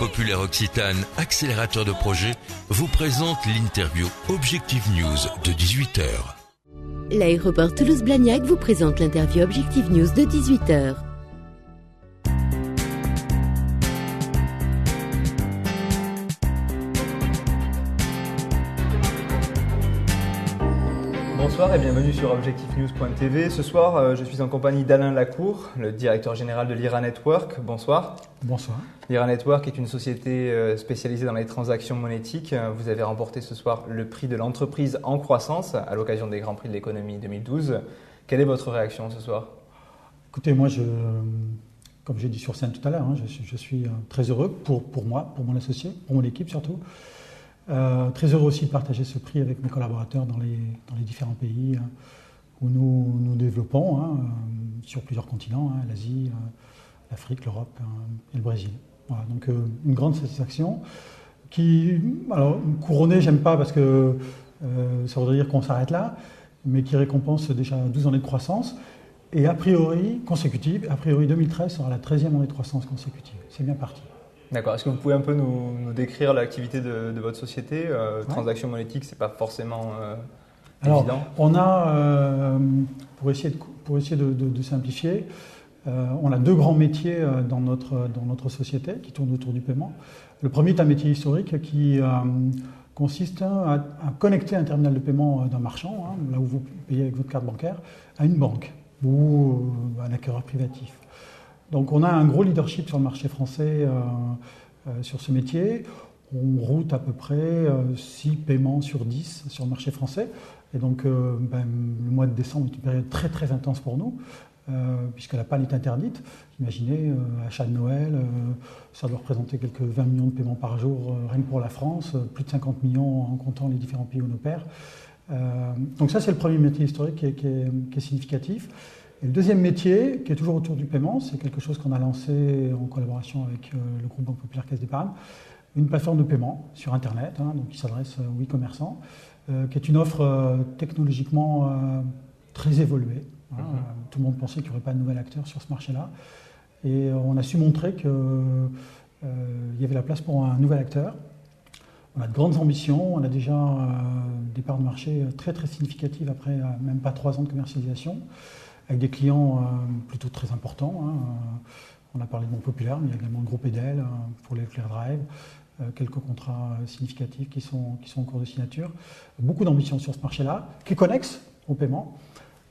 Populaire Occitane, accélérateur de projet, vous présente l'interview Objectif News de 18h. L'aéroport Toulouse-Blagnac vous présente l'interview Objectif News de 18h. Bonsoir et bienvenue sur objectifnews.tv. Ce soir, je suis en compagnie d'Alain Lacour, le directeur général de Lyra Network. Bonsoir. Bonsoir. Lyra Network est une société spécialisée dans les transactions monétiques. Vous avez remporté ce soir le prix de l'entreprise en croissance à l'occasion des Grands Prix de l'économie 2012. Quelle est votre réaction ce soir ? Écoutez, moi, comme j'ai dit sur scène tout à l'heure, je suis très heureux pour moi, pour mon associé, pour mon équipe surtout. Très heureux aussi de partager ce prix avec mes collaborateurs dans les différents pays où nous développons, sur plusieurs continents, l'Asie, l'Afrique, l'Europe et le Brésil. Voilà, donc une grande satisfaction alors couronnée, j'aime pas parce que ça voudrait dire qu'on s'arrête là, mais qui récompense déjà 12 années de croissance et a priori consécutive. A priori 2013 sera la 13e année de croissance consécutive. C'est bien parti. D'accord. Est-ce que vous pouvez un peu nous décrire l'activité de votre société ? Transactions monétiques, c'est pas forcément évident. On a, pour essayer de simplifier, on a deux grands métiers dans notre société qui tournent autour du paiement. Le premier est un métier historique qui consiste à connecter un terminal de paiement d'un marchand, là où vous payez avec votre carte bancaire, à une banque ou un acquéreur privatif. Donc on a un gros leadership sur le marché français sur ce métier. On route à peu près 6 paiements sur 10 sur le marché français. Et donc le mois de décembre est une période très très intense pour nous, puisque la panne est interdite. Imaginez, achat de Noël, ça doit représenter quelques 20 millions de paiements par jour, rien que pour la France, plus de 50 millions en comptant les différents pays où on opère. Donc ça c'est le premier métier historique qui est significatif. Et le deuxième métier, qui est toujours autour du paiement, c'est quelque chose qu'on a lancé en collaboration avec le groupe Banque Populaire Caisse d'Épargne, une plateforme de paiement sur Internet, donc qui s'adresse aux e-commerçants, qui est une offre technologiquement très évoluée. Tout le monde pensait qu'il n'y aurait pas de nouvel acteur sur ce marché-là. Et on a su montrer qu'il y avait la place pour un nouvel acteur. On a de grandes ambitions, on a déjà des parts de marché très très significatives après même pas 3 ans de commercialisation, avec des clients plutôt très importants. On a parlé de Banque Populaire, mais il y a également le groupe Edel pour les Clear Drive, quelques contrats significatifs qui sont en cours de signature. Beaucoup d'ambition sur ce marché-là, qui est connexe au paiement.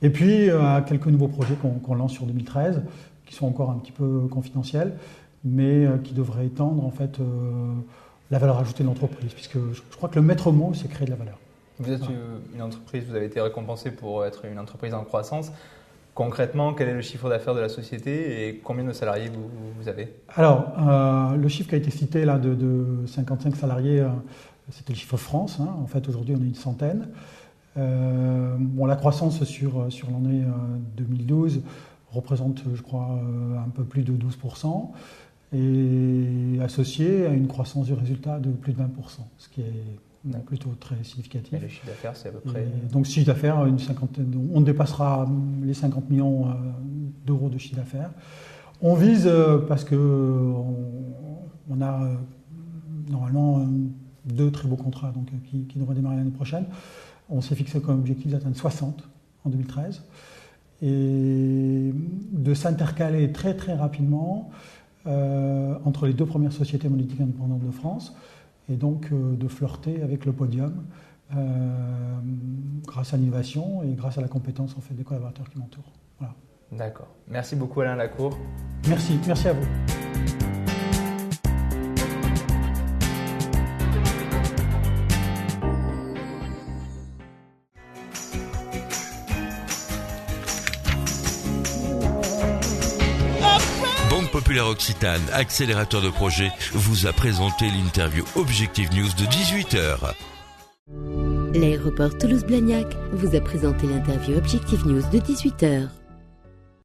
Et puis quelques nouveaux projets qu'on lance sur 2013, qui sont encore un petit peu confidentiels, mais qui devraient étendre en fait la valeur ajoutée de l'entreprise, puisque je crois que le maître mot, c'est créer de la valeur. Vous êtes une entreprise, vous avez été récompensé pour être une entreprise en croissance. Concrètement, quel est le chiffre d'affaires de la société et combien de salariés vous avez ? Alors, le chiffre qui a été cité là de 55 salariés, c'était le chiffre France. En fait, aujourd'hui, on est une centaine. La croissance sur l'année 2012 représente, je crois, un peu plus de 12%. Et associé à une croissance du résultat de plus de 20%, ce qui est plutôt très significatif. Et le chiffre d'affaires, c'est à peu près... Donc chiffre d'affaires, on dépassera les 50 millions d'euros de chiffre d'affaires. On vise, parce qu'on a normalement 2 très beaux contrats qui devraient démarrer l'année prochaine, on s'est fixé comme objectif d'atteindre 60 en 2013 et de s'intercaler très très rapidement entre les 2 premières sociétés monétiques indépendantes de France et donc de flirter avec le podium grâce à l'innovation et grâce à la compétence en fait, des collaborateurs qui m'entourent. Voilà. D'accord. Merci beaucoup Alain Lacour. Merci à vous. Banque Populaire Occitane, accélérateur de projet, vous a présenté l'interview Objectif News de 18h. L'aéroport Toulouse-Blagnac vous a présenté l'interview Objectif News de 18h.